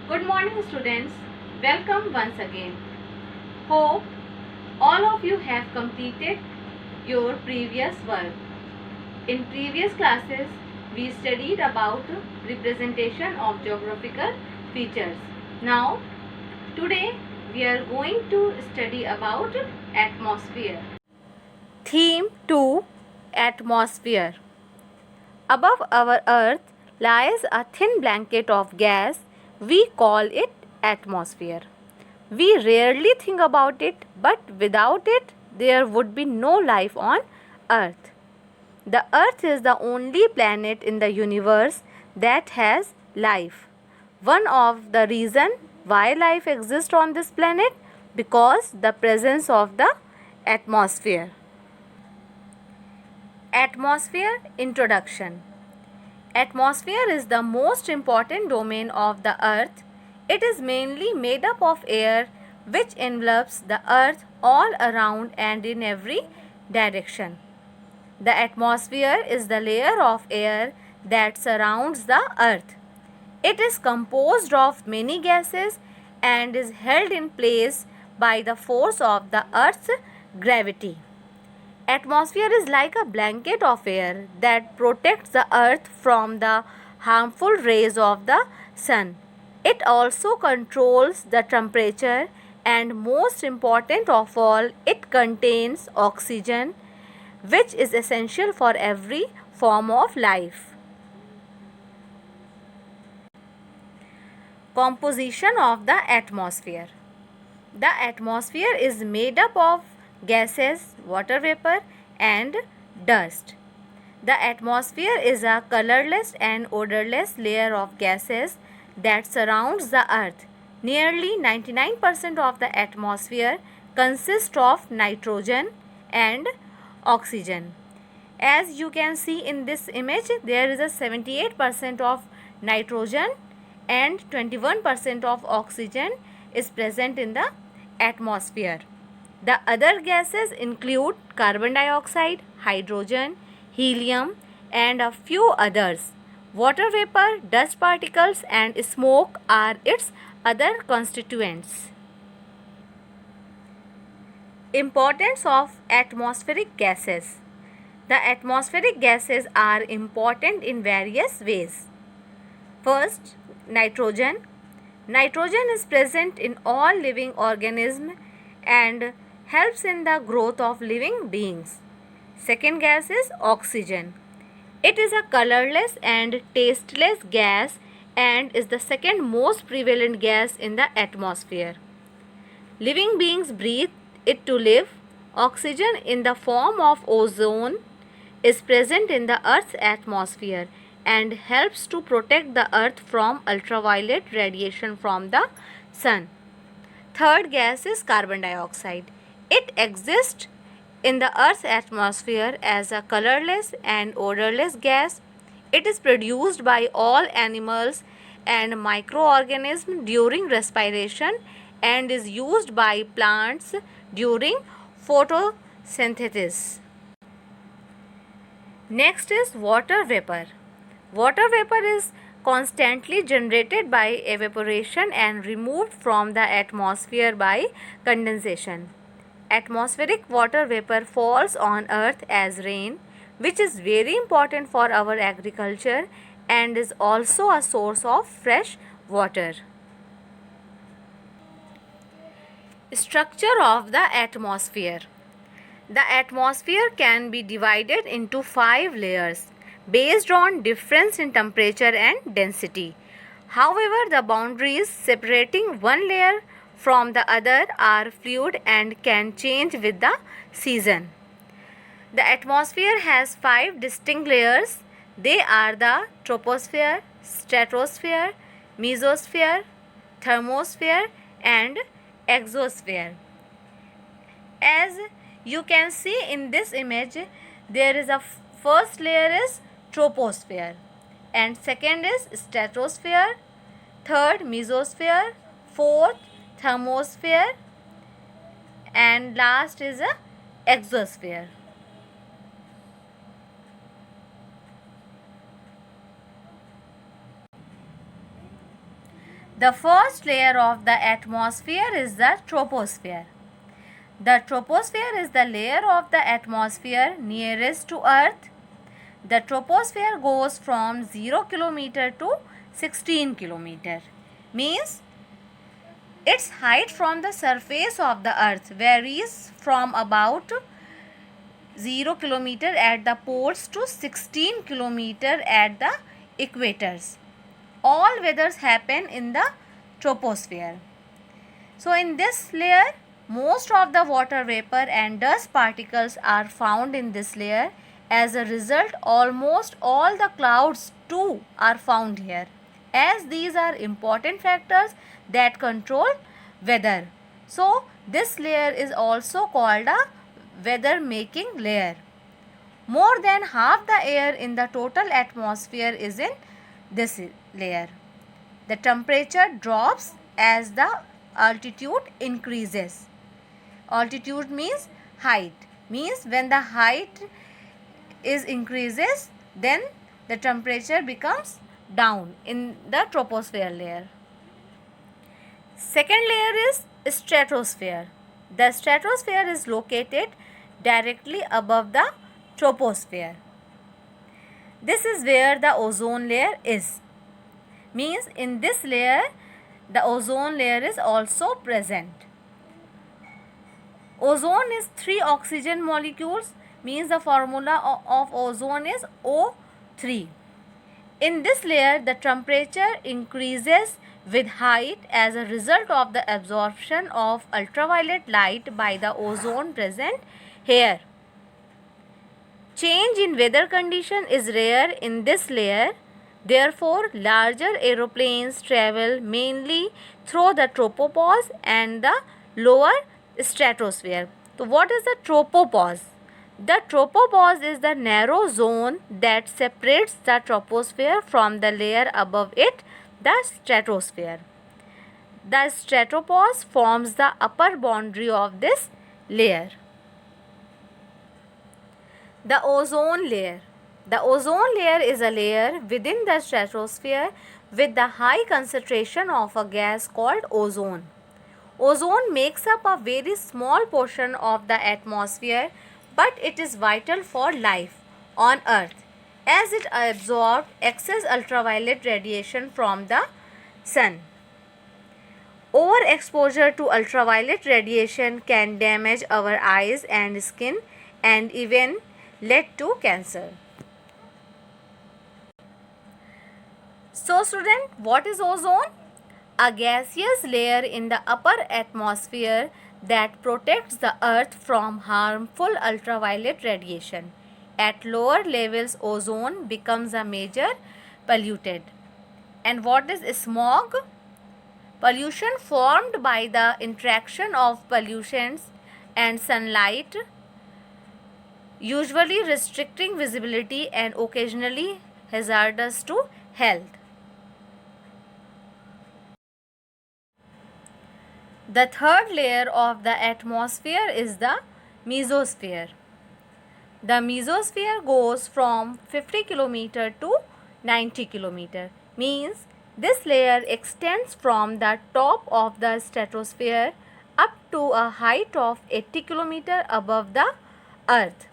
Good morning, students. Welcome once again. Hope all of you have completed your previous work. In previous classes, we studied about representation of geographical features. Now, today we are going to study about atmosphere. Theme 2: Atmosphere. Above our earth lies a thin blanket of gas. We call it atmosphere. We rarely think about it, but without it, there would be no life on earth. The earth is the only planet in the universe that has life. One of the reason why life exists on this planet because the presence of the atmosphere. Atmosphere introduction. Atmosphere is the most important domain of the earth. It is mainly made up of air which envelops the earth all around and in every direction. The atmosphere is the layer of air that surrounds the earth. It is composed of many gases and is held in place by the force of the earth's gravity. Atmosphere is like a blanket of air that protects the earth from the harmful rays of the sun. It also controls the temperature and most important of all, it contains oxygen which is essential for every form of life. Composition of the atmosphere. The atmosphere is made up of gases, water vapor and dust. The atmosphere is a colorless and odorless layer of gases that surrounds the earth. Nearly 99% of the atmosphere consists of nitrogen and oxygen. As you can see in this image, there is a 78% of nitrogen and 21% of oxygen is present in the atmosphere. The other gases include carbon dioxide, hydrogen, helium and a few others. Water vapor, dust particles and smoke are its other constituents. Importance of atmospheric gases. The atmospheric gases are important in various ways. First, nitrogen. Nitrogen is present in all living organisms and helps in the growth of living beings. Second gas is oxygen. It is a colorless and tasteless gas and is the second most prevalent gas in the atmosphere. Living beings breathe it to live. Oxygen in the form of ozone is present in the Earth's atmosphere and helps to protect the Earth from ultraviolet radiation from the sun. Third gas is carbon dioxide. It exists in the Earth's atmosphere as a colorless and odorless gas. It is produced by all animals and microorganisms during respiration and is used by plants during photosynthesis. Next is water vapor. Water vapor is constantly generated by evaporation and removed from the atmosphere by condensation. Atmospheric water vapor falls on earth as rain, which is very important for our agriculture and is also a source of fresh water. Structure of the atmosphere. The atmosphere can be divided into 5 layers based on difference in temperature and density. However, the boundaries separating one layer from the other are fluid and can change with the season. The atmosphere has 5 distinct layers. They are the troposphere, stratosphere, mesosphere, thermosphere and exosphere. As you can see in this image, there is a first layer is troposphere and second is stratosphere, third mesosphere, fourth thermosphere and last is a exosphere. The first layer of the atmosphere is the troposphere. The troposphere is the layer of the atmosphere nearest to Earth. The troposphere goes from 0 kilometer to 16 kilometer. Means its height from the surface of the Earth varies from about 0 kilometer at the poles to 16 kilometer at the equators. All weathers happen in the troposphere. So in this layer, most of the water vapor and dust particles are found in this layer. As a result, almost all the clouds too are found here, as these are important factors that control weather. So this layer is also called a weather making layer. More than half the air in the total atmosphere is in this layer. The temperature drops as the altitude increases. Altitude means height. Means when the height is increases, then the temperature becomes down in the troposphere layer. Second layer is stratosphere. The stratosphere is located directly above the troposphere. This is where the ozone layer is. Means in this layer the ozone layer is also present. Ozone is 3 oxygen molecules. Means the formula of ozone is O3. In this layer the temperature increases with height as a result of the absorption of ultraviolet light by the ozone present here. Change in weather condition is rare in this layer. Therefore, larger aeroplanes travel mainly through the tropopause and the lower stratosphere. So, what is the tropopause? The tropopause is the narrow zone that separates the troposphere from the layer above it, the stratosphere. The stratopause forms the upper boundary of this layer. The ozone layer. The ozone layer is a layer within the stratosphere with the high concentration of a gas called ozone. Ozone makes up a very small portion of the atmosphere, but it is vital for life on Earth as it absorbs excess ultraviolet radiation from the sun. Overexposure to ultraviolet radiation can damage our eyes and skin and even lead to cancer. So student, what is ozone? A gaseous layer in the upper atmosphere that protects the earth from harmful ultraviolet radiation. At lower levels, ozone becomes a major pollutant. And what is smog? Pollution formed by the interaction of pollutants and sunlight, usually restricting visibility and occasionally hazardous to health. The third layer of the atmosphere is the mesosphere. The mesosphere goes from 50 km to 90 km. Means this layer extends from the top of the stratosphere up to a height of 80 km above the earth.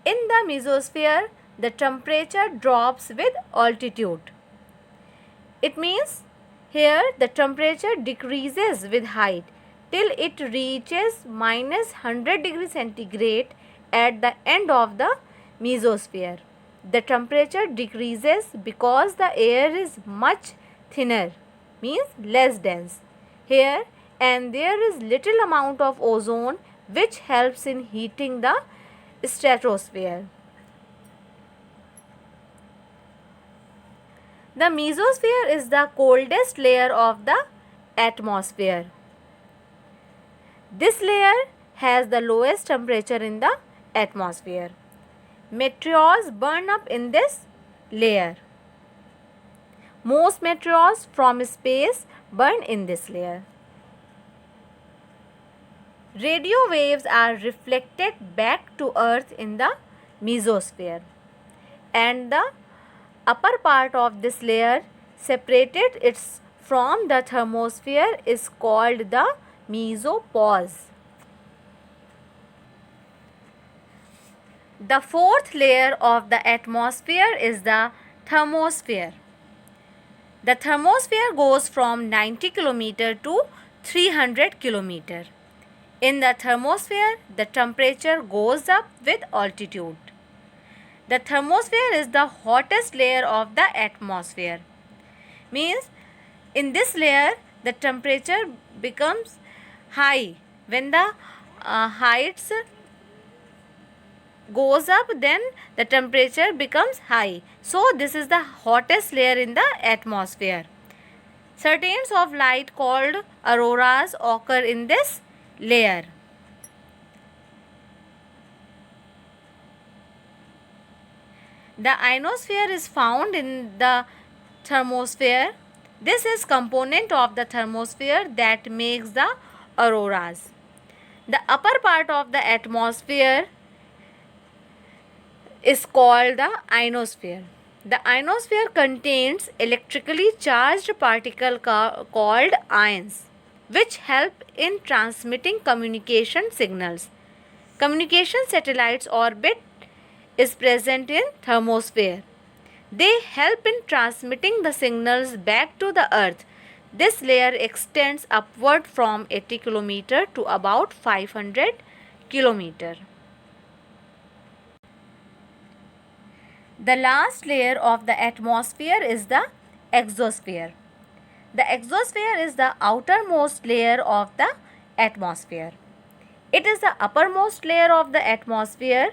In the mesosphere, the temperature drops with altitude. It means here the temperature decreases with height till it reaches minus 100 degrees centigrade at the end of the mesosphere. The temperature decreases because the air is much thinner, means less dense here, and there is little amount of ozone which helps in heating the stratosphere. The mesosphere is the coldest layer of the atmosphere. This layer has the lowest temperature in the atmosphere. Meteors burn up in this layer. Most meteors from space burn in this layer. Radio waves are reflected back to Earth in the mesosphere, and the upper part of this layer separated its from the thermosphere is called the mesopause. The fourth layer of the atmosphere is the thermosphere. The thermosphere goes from 90 km to 300 km. In the thermosphere, the temperature goes up with altitude. The thermosphere is the hottest layer of the atmosphere. Means in this layer, the temperature becomes high. When the heights goes up, then the temperature becomes high. So this is the hottest layer in the atmosphere. Certain of light called auroras occur in this layer. The ionosphere is found in the thermosphere. This is component of the thermosphere that makes the auroras. The upper part of the atmosphere is called the ionosphere. The ionosphere contains electrically charged particles called ions, which help in transmitting communication signals. Communication satellites orbit is present in thermosphere. They help in transmitting the signals back to the earth. This layer extends upward from 80 km to about 500 km. The last layer of the atmosphere is the exosphere. The exosphere is the outermost layer of the atmosphere. It is the uppermost layer of the atmosphere.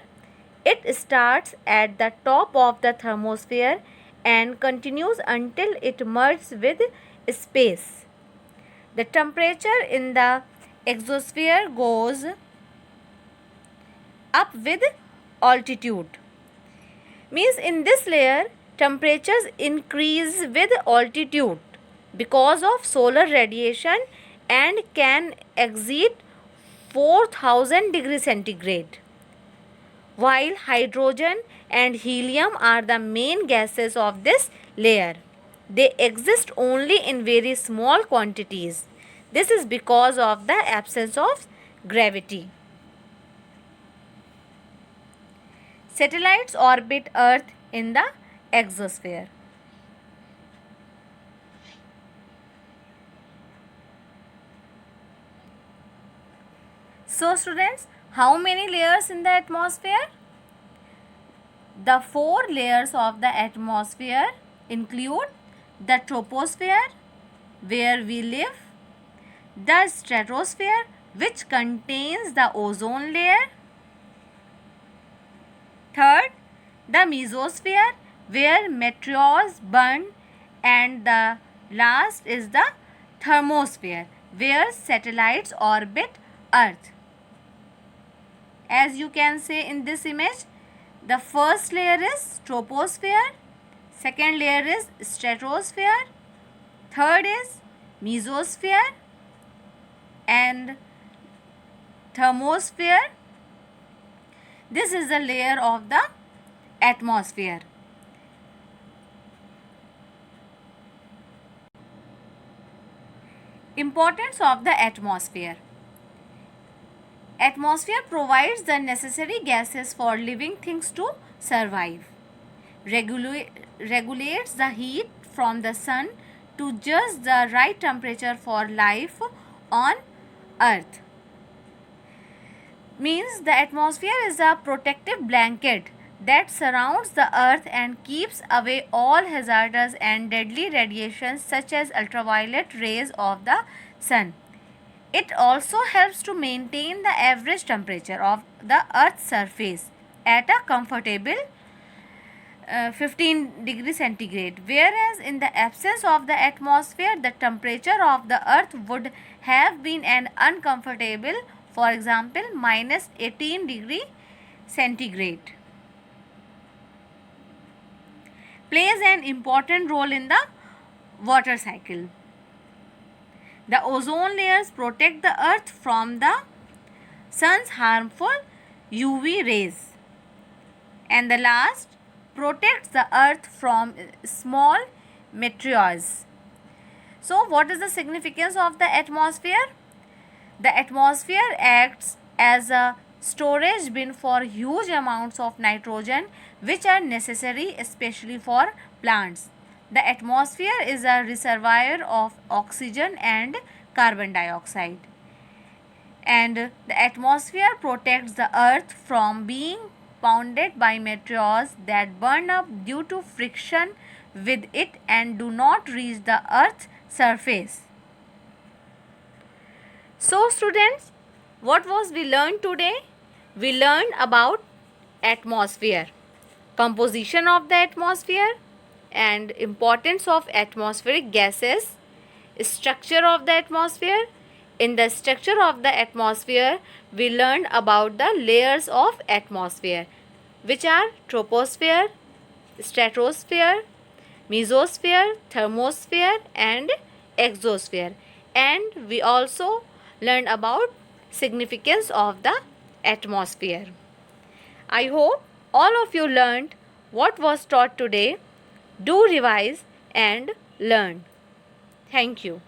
It starts at the top of the thermosphere and continues until it merges with space. The temperature in the exosphere goes up with altitude. Means in this layer, temperatures increase with altitude because of solar radiation and can exceed 4000 degrees centigrade. While hydrogen and helium are the main gases of this layer, they exist only in very small quantities. This is because of the absence of gravity. Satellites orbit Earth in the exosphere. So students, how many layers in the atmosphere? The 4 layers of the atmosphere include the troposphere, where we live, the stratosphere, which contains the ozone layer, third, the mesosphere, where meteors burn, and the last is the thermosphere, where satellites orbit Earth. As you can see in this image, the first layer is troposphere, second layer is stratosphere, third is mesosphere, and thermosphere. This is the layer of the atmosphere. Importance of the atmosphere. Atmosphere provides the necessary gases for living things to survive. Regulates the heat from the sun to just the right temperature for life on Earth. Means the atmosphere is a protective blanket that surrounds the Earth and keeps away all hazardous and deadly radiations such as ultraviolet rays of the sun. It also helps to maintain the average temperature of the Earth's surface at a comfortable 15 degrees centigrade, whereas in the absence of the atmosphere, the temperature of the Earth would have been an uncomfortable, for example, minus 18 degree centigrade. Plays an important role in the water cycle. The ozone layers protect the Earth from the sun's harmful UV rays. And the last, protects the Earth from small meteors. So what is the significance of the atmosphere? The atmosphere acts as a storage bin for huge amounts of nitrogen which are necessary especially for plants. The atmosphere is a reservoir of oxygen and carbon dioxide. And the atmosphere protects the earth from being pounded by meteors that burn up due to friction with it and do not reach the earth's surface. So students, what was we learned today? We learned about atmosphere, composition of the atmosphere and importance of atmospheric gases, structure of the atmosphere. In the structure of the atmosphere, we learned about the layers of atmosphere, which are troposphere, stratosphere, mesosphere, thermosphere and exosphere. And we also learned about significance of the atmosphere. I hope all of you learned what was taught today. Do revise and learn. Thank you.